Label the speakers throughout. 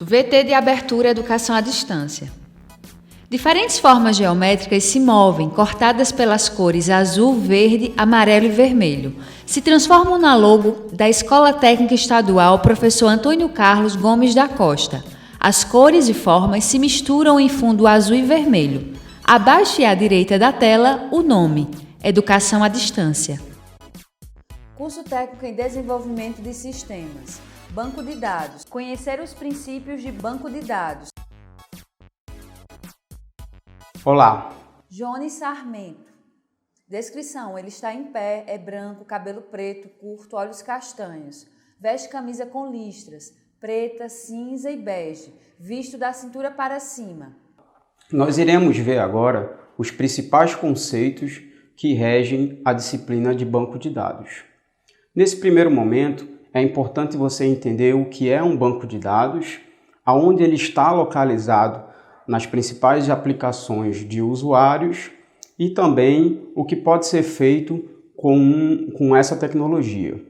Speaker 1: VT de abertura Educação à Distância. Diferentes formas geométricas se movem, cortadas pelas cores azul, verde, amarelo e vermelho. Se transformam na logo da Escola Técnica Estadual Professor Antônio Carlos Gomes da Costa. As cores e formas se misturam em fundo azul e vermelho. Abaixo e à direita da tela, o nome: Educação à Distância. Curso Técnico em Desenvolvimento de Sistemas. Banco de dados. Conhecer os princípios de banco de dados.
Speaker 2: Olá.
Speaker 1: Jones Sarmento. Descrição: ele está em pé, é branco, cabelo preto, curto, olhos castanhos. Veste camisa com listras, preta, cinza e bege, visto da cintura para cima.
Speaker 2: Nós iremos ver agora os principais conceitos que regem a disciplina de banco de dados. Nesse primeiro momento, é importante você entender o que é um banco de dados, aonde ele está localizado nas principais aplicações de usuários e também o que pode ser feito com essa tecnologia.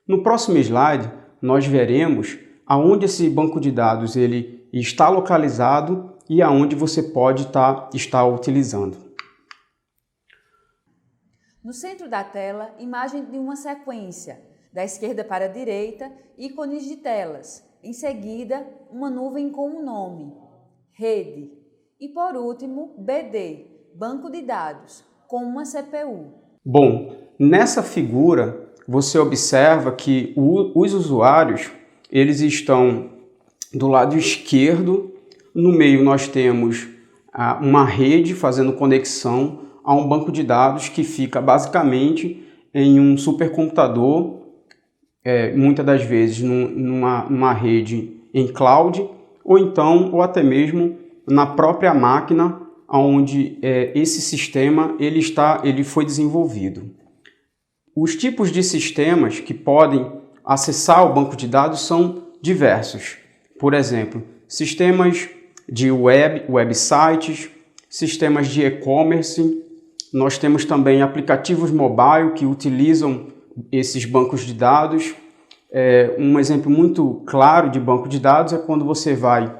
Speaker 2: No próximo slide, nós veremos aonde esse banco de dados ele está localizado e aonde você pode estar utilizando.
Speaker 1: No centro da tela, imagem de uma sequência. Da esquerda para a direita, ícones de telas. Em seguida, uma nuvem com um nome, rede. E por último, BD, banco de dados, com uma CPU.
Speaker 2: Bom, nessa figura você observa que os usuários eles estão do lado esquerdo. No meio nós temos uma rede fazendo conexão a um banco de dados que fica basicamente em um supercomputador, muitas das vezes numa rede em cloud, ou até mesmo na própria máquina onde esse sistema ele foi desenvolvido. Os tipos de sistemas que podem acessar o banco de dados são diversos. Por exemplo, sistemas de websites, sistemas de e-commerce. Nós temos também aplicativos mobile que utilizam esses bancos de dados. Um exemplo muito claro de banco de dados é quando você vai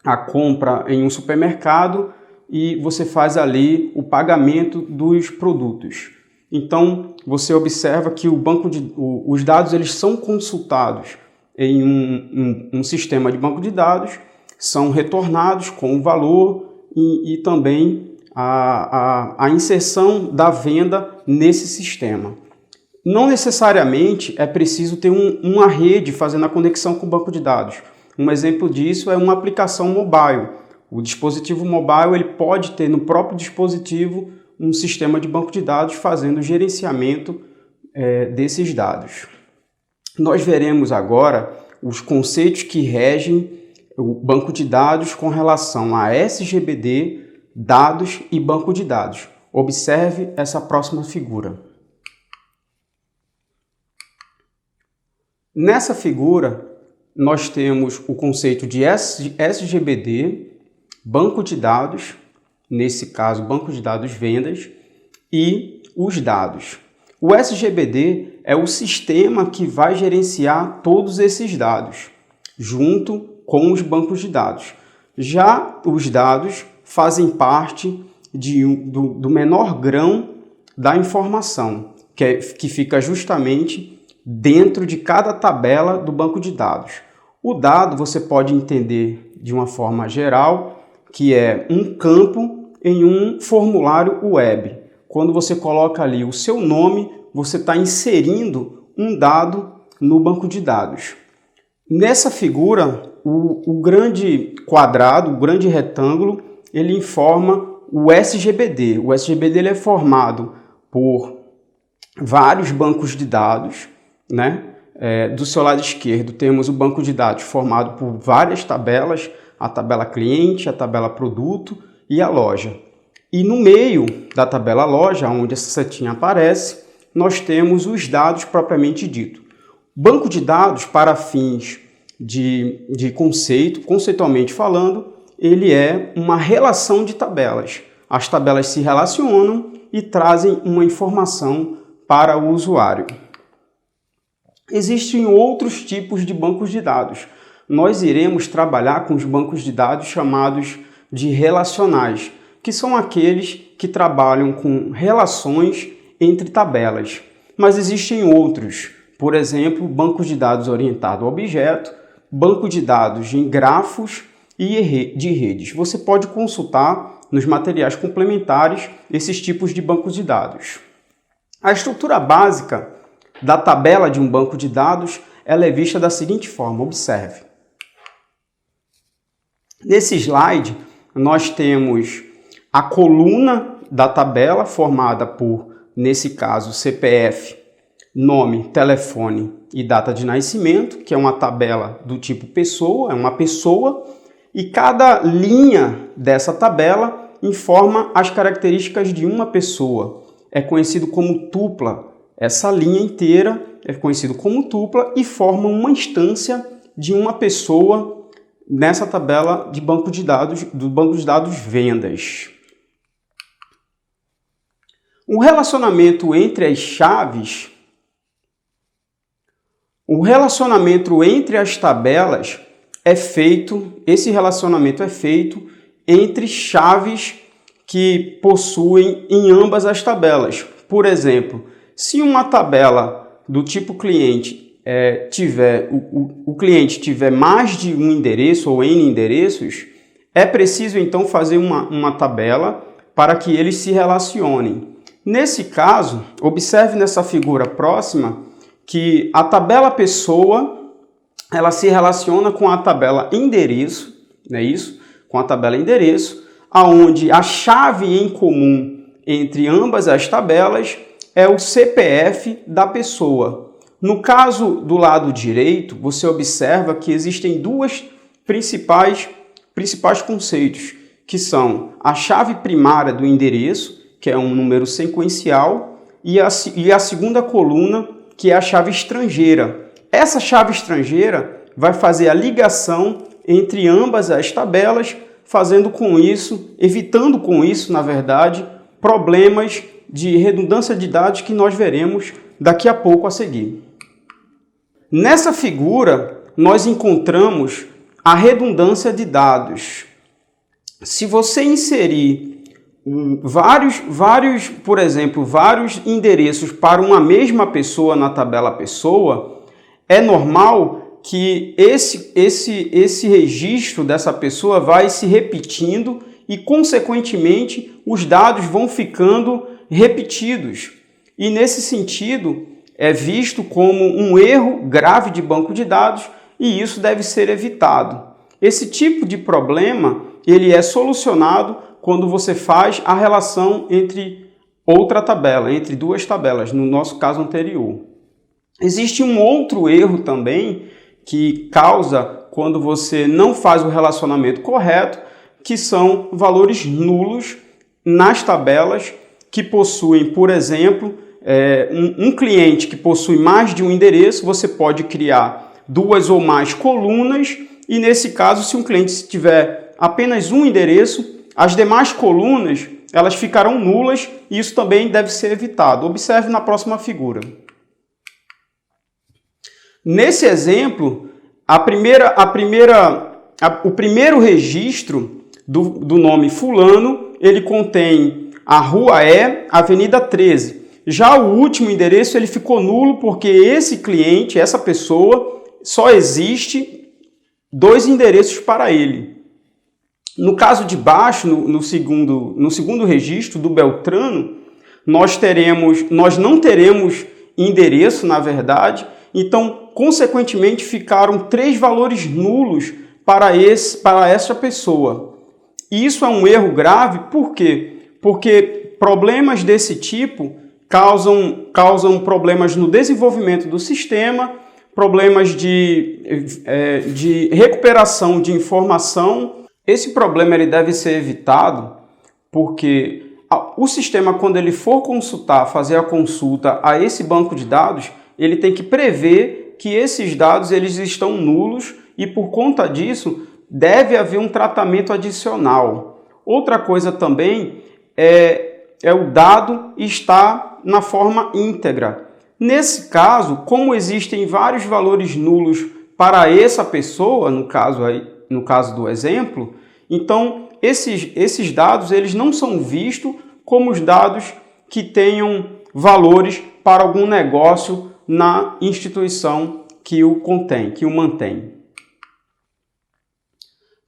Speaker 2: à compra em um supermercado e você faz ali o pagamento dos produtos. Então, você observa que os dados eles são consultados em um sistema de banco de dados, são retornados com o valor e também a inserção da venda nesse sistema. Não necessariamente é preciso ter uma rede fazendo a conexão com o banco de dados. Um exemplo disso é uma aplicação mobile. O dispositivo mobile ele pode ter no próprio dispositivo um sistema de banco de dados fazendo o gerenciamento desses dados. Nós veremos agora os conceitos que regem o banco de dados com relação a SGBD, dados e banco de dados. Observe essa próxima figura. Nessa figura, nós temos o conceito de SGBD, banco de dados, nesse caso, banco de dados vendas, e os dados. O SGBD é o sistema que vai gerenciar todos esses dados, junto com os bancos de dados. Já os dados fazem parte do menor grão da informação, que fica justamente dentro de cada tabela do banco de dados. O dado você pode entender de uma forma geral, que é um campo em um formulário web. Quando você coloca ali o seu nome, você está inserindo um dado no banco de dados. Nessa figura, o grande quadrado, o grande retângulo, ele informa o SGBD. O SGBD ele é formado por vários bancos de dados, né? Do seu lado esquerdo temos o banco de dados formado por várias tabelas, a tabela cliente, a tabela produto e a loja. E no meio da tabela loja, onde essa setinha aparece, nós temos os dados propriamente dito. Banco de dados, para fins de conceitualmente falando, ele é uma relação de tabelas. As tabelas se relacionam e trazem uma informação para o usuário. Existem outros tipos de bancos de dados. nós iremos trabalhar com os bancos de dados chamados de relacionais, que são aqueles que trabalham com relações entre tabelas. Mas existem outros, por exemplo, bancos de dados orientado a objeto, banco de dados em grafos e de redes. Você pode consultar nos materiais complementares esses tipos de bancos de dados. A estrutura básica da tabela de um banco de dados ela é vista da seguinte forma, observe. Nesse slide, nós temos a coluna da tabela formada por, nesse caso, CPF, nome, telefone e data de nascimento, que é uma tabela do tipo pessoa, é uma pessoa, e cada linha dessa tabela informa as características de uma pessoa. É conhecido como tupla. Essa linha inteira é conhecido como tupla e forma uma instância de uma pessoa nessa tabela de banco de dados, do banco de dados vendas. O relacionamento entre as chaves, o relacionamento entre as tabelas esse relacionamento é feito entre chaves que possuem em ambas as tabelas. Por exemplo, se uma tabela do tipo cliente o cliente tiver mais de um endereço ou N endereços, é preciso então fazer uma tabela para que eles se relacionem. Nesse caso, observe nessa figura próxima que a tabela pessoa ela se relaciona com a tabela endereço, não é isso? Com a tabela endereço, aonde a chave em comum entre ambas as tabelas é o CPF da pessoa. No caso do lado direito, você observa que existem dois principais conceitos, que são a chave primária do endereço, que é um número sequencial, e a segunda coluna, que é a chave estrangeira. Essa chave estrangeira vai fazer a ligação entre ambas as tabelas, evitando com isso, na verdade, problemas de redundância de dados que nós veremos daqui a pouco a seguir. Nessa figura, nós encontramos a redundância de dados. Se você inserir por exemplo, vários endereços para uma mesma pessoa na tabela pessoa, é normal que esse registro dessa pessoa vai se repetindo e, consequentemente, os dados vão ficando repetidos. E, nesse sentido, é visto como um erro grave de banco de dados e isso deve ser evitado. Esse tipo de problema ele é solucionado quando você faz a relação entre entre duas tabelas, no nosso caso anterior. Existe um outro erro também que causa quando você não faz o relacionamento correto, que são valores nulos nas tabelas que possuem, por exemplo, um cliente que possui mais de um endereço, você pode criar duas ou mais colunas e, nesse caso, se um cliente tiver apenas um endereço, as demais colunas elas ficarão nulas e isso também deve ser evitado. Observe na próxima figura. Nesse exemplo, o primeiro registro do nome fulano, ele contém a Rua Avenida 13. Já o último endereço ele ficou nulo porque esse cliente, essa pessoa, só existe 2 endereços para ele. No caso de baixo, no segundo registro do Beltrano, nós não teremos endereço, na verdade, então, consequentemente, ficaram 3 valores nulos para essa pessoa. E isso é um erro grave, por quê? Porque problemas desse tipo causam problemas no desenvolvimento do sistema, problemas de recuperação de informação. Esse problema ele deve ser evitado porque o sistema, quando ele for fazer a consulta a esse banco de dados, ele tem que prever que esses dados eles estão nulos e, por conta disso, deve haver um tratamento adicional. Outra coisa também é o dado estar na forma íntegra. Nesse caso, como existem vários valores nulos para essa pessoa, no caso do exemplo, então esses dados eles não são vistos como os dados que tenham valores para algum negócio na instituição que o contém, que o mantém.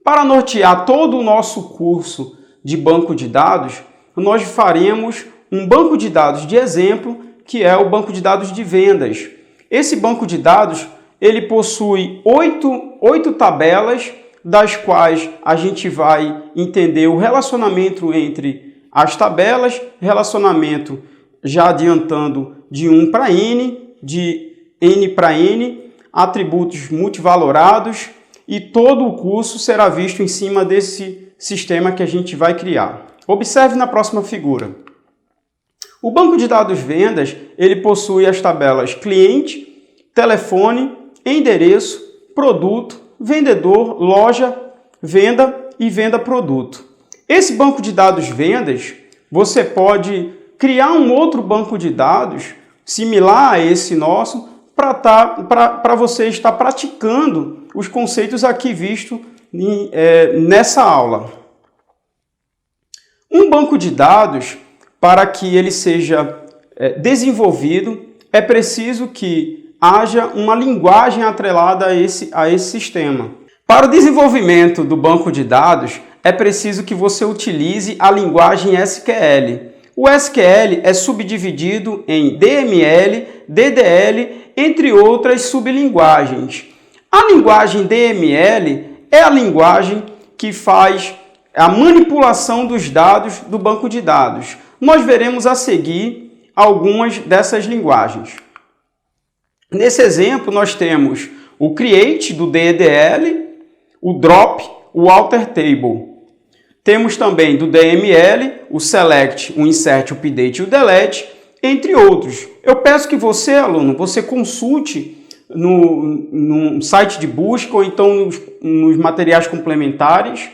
Speaker 2: Para nortear todo o nosso curso de banco de dados, nós faremos um banco de dados de exemplo, que é o banco de dados de vendas. Esse banco de dados ele possui 8 tabelas, das quais a gente vai entender o relacionamento entre as tabelas, relacionamento já adiantando de 1 para N, de N para N, atributos multivalorados, e todo o curso será visto em cima desse sistema que a gente vai criar. Observe na próxima figura. O banco de dados vendas, ele possui as tabelas cliente, telefone, endereço, produto, vendedor, loja, venda e venda produto. Esse banco de dados vendas, você pode criar um outro banco de dados similar a esse nosso para você estar praticando os conceitos aqui vistos nessa aula. Um banco de dados, para que ele seja desenvolvido, é preciso que haja uma linguagem atrelada a esse sistema. Para o desenvolvimento do banco de dados, é preciso que você utilize a linguagem SQL. O SQL é subdividido em DML, DDL, entre outras sublinguagens. A linguagem DML é a linguagem que faz a manipulação dos dados do banco de dados. Nós veremos a seguir algumas dessas linguagens. Nesse exemplo, nós temos o create do DDL, o drop, o alter table. Temos também do DML, o select, o insert, o update e o delete, entre outros. Eu peço que você, aluno, você consulte no site de busca ou então nos materiais complementares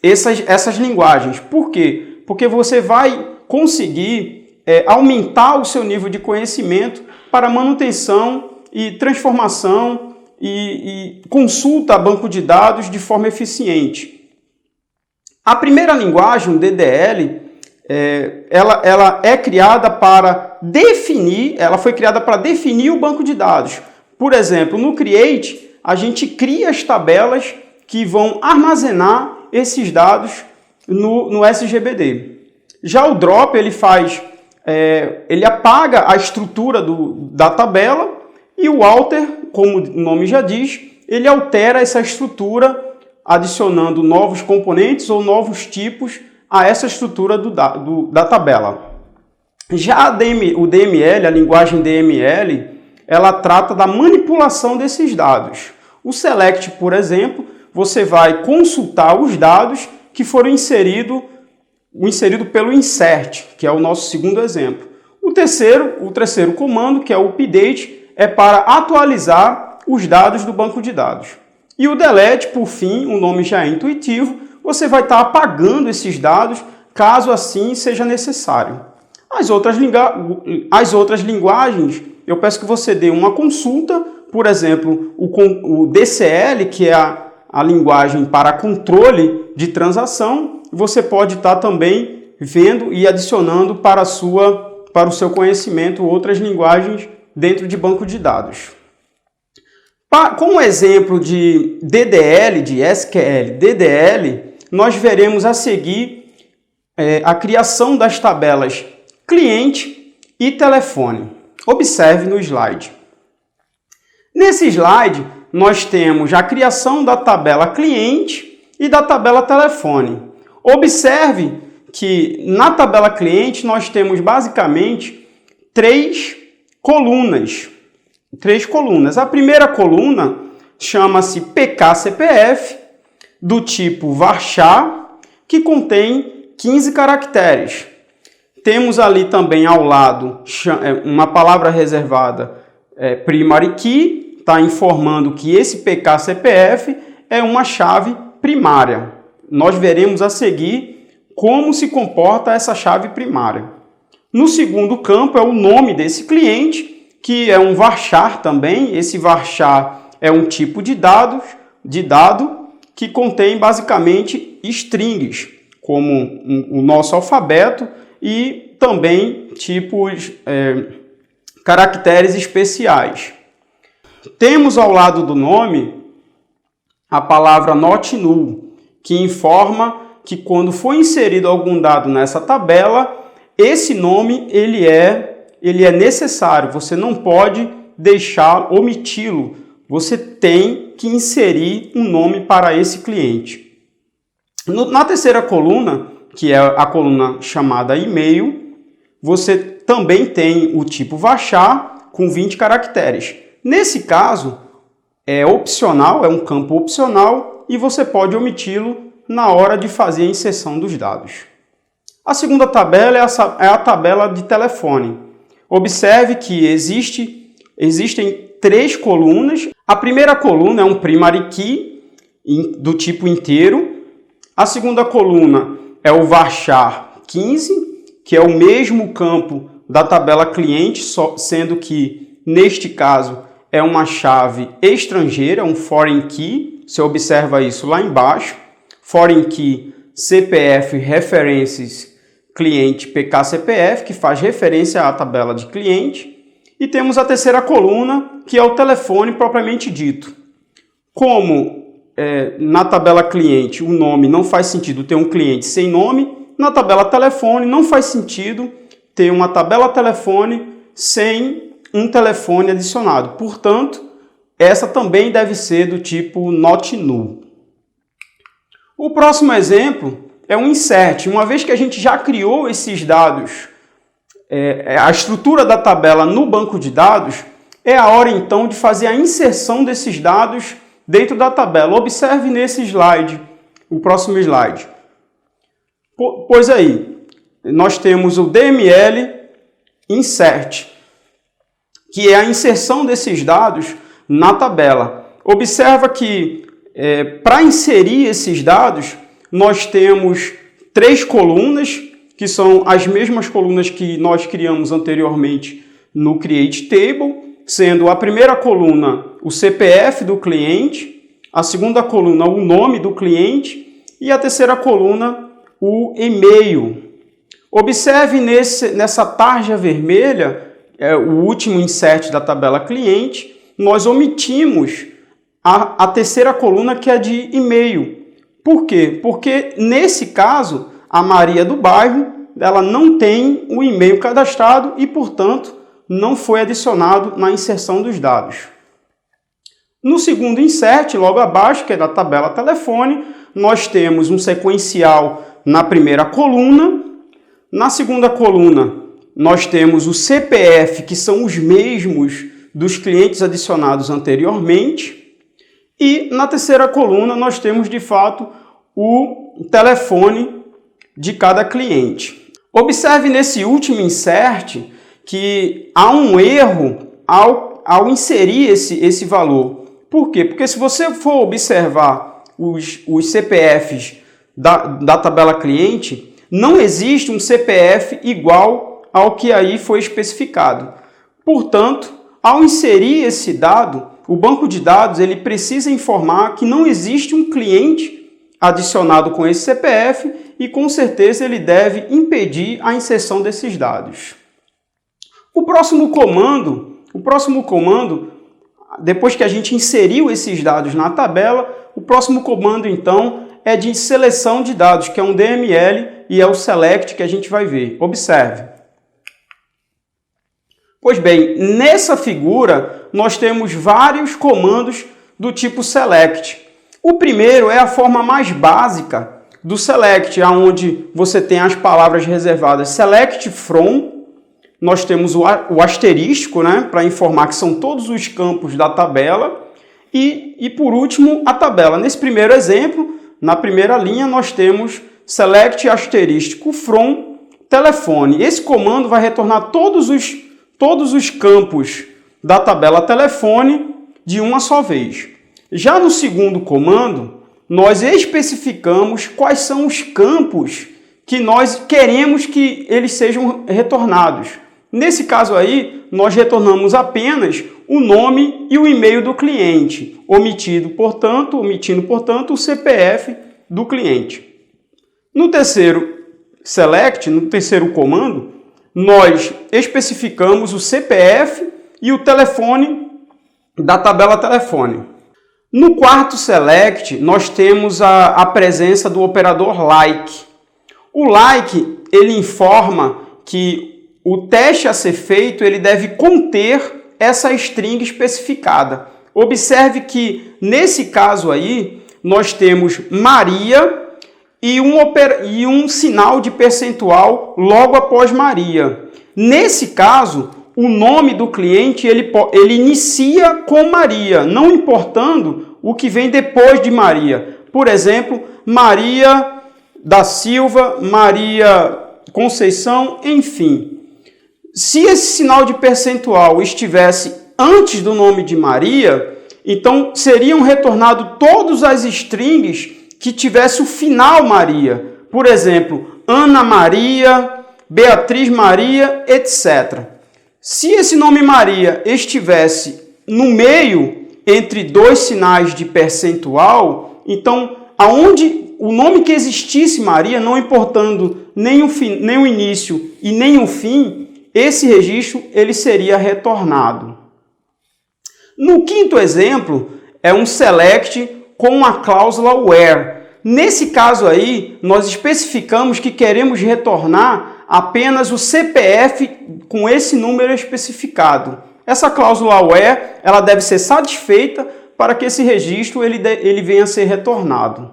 Speaker 2: essas linguagens. Por quê? Porque você vai conseguir aumentar o seu nível de conhecimento para manutenção e transformação e consulta a banco de dados de forma eficiente. A primeira linguagem, o DDL, ela é criada para definir, ela foi criada para definir o banco de dados. Por exemplo, no Create, a gente cria as tabelas que vão armazenar esses dados no SGBD. Já o Drop, ele apaga a estrutura da tabela, e o Alter, como o nome já diz, ele altera essa estrutura adicionando novos componentes ou novos tipos a essa estrutura da tabela. Já o DML, a linguagem DML, ela trata da manipulação desses dados. O Select, por exemplo, você vai consultar os dados que foram inseridos pelo Insert, que é o nosso segundo exemplo. O terceiro comando, que é o Update, é para atualizar os dados do banco de dados. E o Delete, por fim, o nome já é intuitivo, você vai estar apagando esses dados caso assim seja necessário. As outras linguagens, eu peço que você dê uma consulta, por exemplo, o DCL, que é a linguagem para controle de transação, você pode estar também vendo e adicionando para o seu conhecimento outras linguagens dentro de banco de dados. Com o exemplo de DDL, de SQL, DDL, nós veremos a seguir a criação das tabelas cliente e telefone. Observe no slide. Nesse slide, nós temos a criação da tabela cliente e da tabela telefone. Observe que na tabela cliente nós temos basicamente três colunas. A primeira coluna chama-se PKCPF, do tipo varchar, que contém 15 caracteres. Temos ali também ao lado uma palavra reservada, primary key, está informando que esse PKCPF é uma chave primária. Nós veremos a seguir como se comporta essa chave primária. No segundo campo é o nome desse cliente, que é um varchar também. Esse varchar é um tipo de dado que contém basicamente strings, como o nosso alfabeto e também tipos, caracteres especiais. Temos ao lado do nome a palavra not null, que informa que quando for inserido algum dado nessa tabela, esse nome ele é necessário, você não pode omiti-lo, você tem que inserir um nome para esse cliente. Na terceira coluna, que é a coluna chamada e-mail, você também tem o tipo varchar com 20 caracteres. Nesse caso, é opcional, é um campo opcional e você pode omiti-lo na hora de fazer a inserção dos dados. A segunda tabela é a tabela de telefone. Observe que existem 3 colunas. A primeira coluna é um primary key do tipo inteiro. A segunda coluna é o varchar 15, que é o mesmo campo da tabela cliente, sendo que, neste caso, é uma chave estrangeira, um foreign key. Você observa isso lá embaixo. Foreign key CPF references cliente PK-CPF, que faz referência à tabela de cliente. E temos a terceira coluna, que é o telefone propriamente dito. Como na tabela cliente o nome não faz sentido ter um cliente sem nome, na tabela telefone não faz sentido ter uma tabela telefone sem um telefone adicionado. Portanto, essa também deve ser do tipo not null. O próximo exemplo é um insert. Uma vez que a gente já criou esses dados, a estrutura da tabela no banco de dados, é a hora então de fazer a inserção desses dados dentro da tabela. Observe nesse slide, o próximo slide. Pois aí, nós temos o DML insert, que é a inserção desses dados na tabela. Observa que para inserir esses dados, nós temos 3 colunas, que são as mesmas colunas que nós criamos anteriormente no Create Table, sendo a primeira coluna o CPF do cliente, a segunda coluna o nome do cliente e a terceira coluna o e-mail. Observe nessa tarja vermelha, o último insert da tabela cliente, nós omitimos a terceira coluna, que é de e-mail. Por quê? Porque nesse caso, a Maria do bairro, ela não tem o e-mail cadastrado e, portanto, não foi adicionado na inserção dos dados. No segundo insert, logo abaixo, que é da tabela telefone, nós temos um sequencial na primeira coluna. Na segunda coluna, nós temos o CPF, que são os mesmos dos clientes adicionados anteriormente. E na terceira coluna, nós temos, de fato, o telefone de cada cliente. Observe nesse último insert que há um erro ao inserir esse valor. Por quê? Porque se você for observar os CPFs da tabela cliente, não existe um CPF igual ao que aí foi especificado. Portanto, ao inserir esse dado, o banco de dados ele precisa informar que não existe um cliente adicionado com esse CPF e, com certeza, ele deve impedir a inserção desses dados. O próximo comando, depois que a gente inseriu esses dados na tabela, o próximo comando, então, é de seleção de dados, que é um DML e é o select que a gente vai ver. Observe. Pois bem, nessa figura, nós temos vários comandos do tipo select. O primeiro é a forma mais básica do select, onde você tem as palavras reservadas select from. Nós temos o asterisco, né, para informar que são todos os campos da tabela. E por último, a tabela. Nesse primeiro exemplo, na primeira linha, nós temos select asterisco from telefone. Esse comando vai retornar todos os campos da tabela telefone de uma só vez. Já no segundo comando, nós especificamos quais são os campos que nós queremos que eles sejam retornados. Nesse caso aí, nós retornamos apenas o nome e o e-mail do cliente, omitindo, portanto, o CPF do cliente. No terceiro select, no terceiro comando, nós especificamos o CPF e o telefone da tabela telefone. No quarto select, nós temos a presença do operador like. O like, ele informa que o teste a ser feito, ele deve conter essa string especificada. Observe que, nesse caso aí, nós temos Maria e um sinal de percentual logo após Maria. Nesse caso, o nome do cliente ele inicia com Maria, não importando o que vem depois de Maria. Por exemplo, Maria da Silva, Maria Conceição, enfim. Se esse sinal de percentual estivesse antes do nome de Maria, então seriam retornados todas as strings que tivesse o final Maria. Por exemplo, Ana Maria, Beatriz Maria, etc. Se esse nome Maria estivesse no meio entre dois sinais de percentual, então aonde o nome que existisse Maria, não importando nem o início e nem o fim, esse registro ele seria retornado. No quinto exemplo, é um select com a cláusula where. Nesse caso aí, nós especificamos que queremos retornar apenas o CPF com esse número especificado. Essa cláusula where, ela deve ser satisfeita para que esse registro ele venha a ser retornado.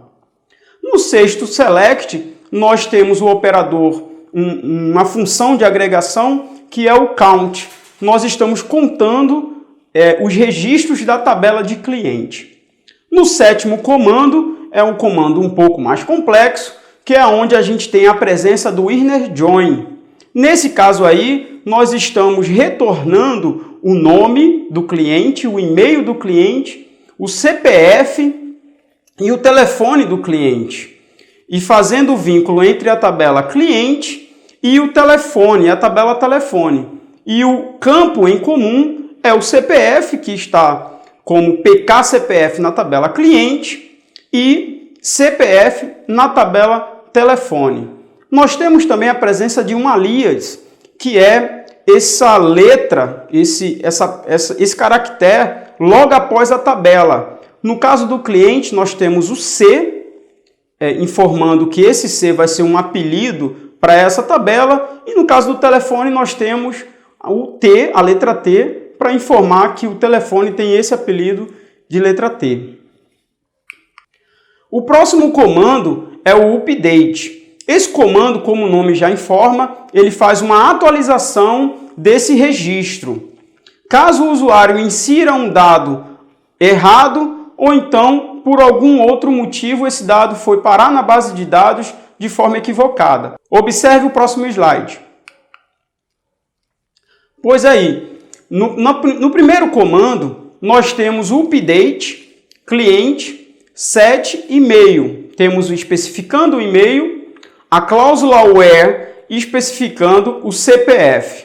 Speaker 2: No sexto select, nós temos o operador, uma função de agregação, que é o count. Nós estamos contando os registros da tabela de cliente. No sétimo comando, é um comando um pouco mais complexo, que é onde a gente tem a presença do inner join. Nesse caso aí, nós estamos retornando o nome do cliente, o e-mail do cliente, o CPF e o telefone do cliente. E fazendo o vínculo entre a tabela cliente e o telefone, a tabela telefone. E o campo em comum é o CPF, que está como PKCPF na tabela cliente e CPF na tabela telefone. Nós temos também a presença de um alias, que é essa letra, esse caractere logo após a tabela. No caso do cliente, nós temos o C, informando que esse C vai ser um apelido para essa tabela, e no caso do telefone, nós temos o T, a letra T, para informar que o telefone tem esse apelido de letra T. O próximo comando é o update. Esse comando, como o nome já informa, ele faz uma atualização desse registro. Caso o usuário insira um dado errado, ou então, por algum outro motivo, esse dado foi parar na base de dados de forma equivocada. Observe o próximo slide. Pois aí, no primeiro comando, nós temos o update, cliente, set, e-mail. Temos especificando o e-mail, a cláusula where especificando o CPF.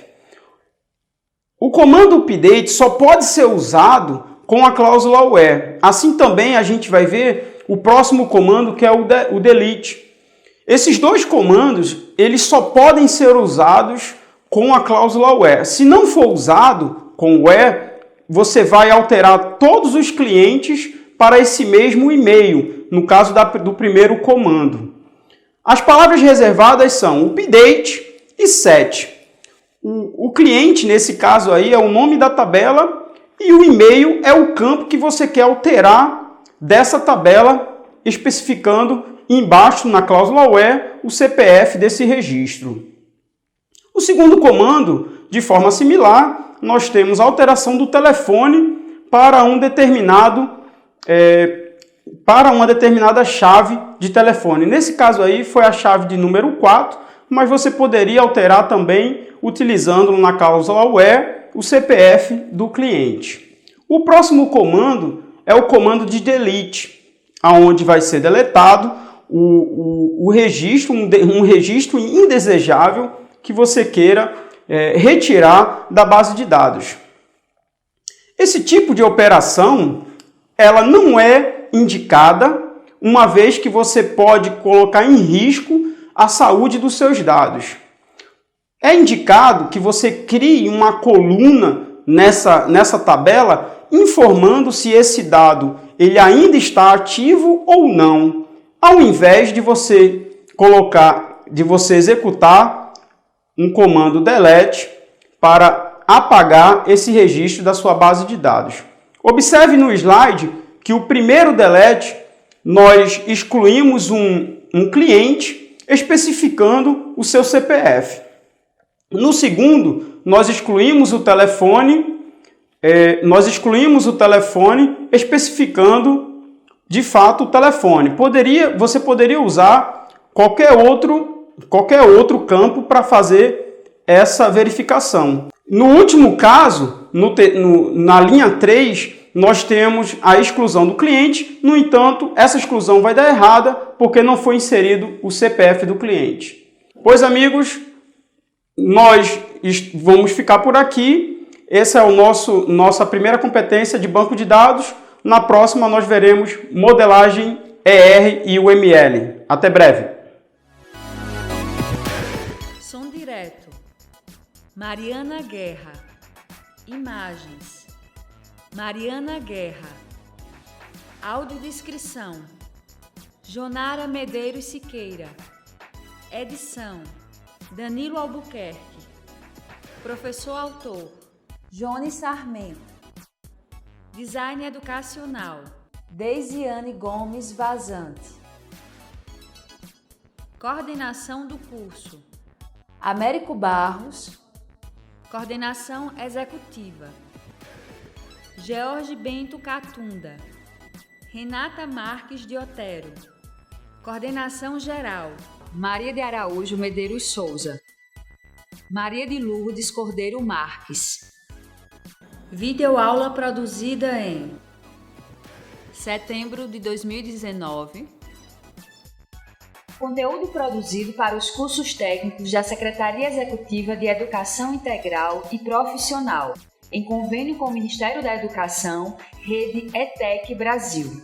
Speaker 2: O comando update só pode ser usado com a cláusula where. Assim também a gente vai ver o próximo comando, que é o delete. Esses dois comandos, eles só podem ser usados com a cláusula where. Se não for usado com where, você vai alterar todos os clientes para esse mesmo e-mail, no caso do primeiro comando. As palavras reservadas são update e set. O cliente, nesse caso aí, é o nome da tabela e o e-mail é o campo que você quer alterar dessa tabela, especificando embaixo, na cláusula where, o CPF desse registro. O segundo comando, de forma similar, nós temos a alteração do telefone para uma determinada chave de telefone. Nesse caso aí foi a chave de número 4, mas você poderia alterar também utilizando na cláusula where o CPF do cliente. O próximo comando é o comando de delete, onde vai ser deletado um registro indesejável que você queira retirar da base de dados. Esse tipo de operação, ela não é indicada, uma vez que você pode colocar em risco a saúde dos seus dados. É indicado que você crie uma coluna nessa tabela informando se esse dado ele ainda está ativo ou não, ao invés de você executar um comando delete para apagar esse registro da sua base de dados. Observe no slide que o primeiro delete nós excluímos um cliente especificando o seu CPF. No segundo, nós excluímos o telefone especificando de fato o telefone. Você poderia usar qualquer outro campo para fazer essa verificação. No último caso, na linha 3, nós temos a exclusão do cliente. No entanto, essa exclusão vai dar errada porque não foi inserido o CPF do cliente. Pois, amigos, nós vamos ficar por aqui. Essa é nossa primeira competência de banco de dados. Na próxima nós veremos modelagem ER e UML. Até breve.
Speaker 1: Som direto. Mariana Guerra. Imagens. Mariana Guerra. Audiodescrição. Jonara Medeiros Siqueira. Edição. Danilo Albuquerque. Professor autor. Johnny Sarmento. Design educacional. Deisiane Gomes Vazante. Coordenação do curso. Américo Barros. Coordenação executiva. George Bento Catunda. Renata Marques de Otero. Coordenação geral. Maria de Araújo Medeiros Souza. Maria de Lourdes Cordeiro Marques. Videoaula produzida em setembro de 2019. Conteúdo produzido para os cursos técnicos da Secretaria Executiva de Educação Integral e Profissional, em convênio com o Ministério da Educação, Rede ETEC Brasil.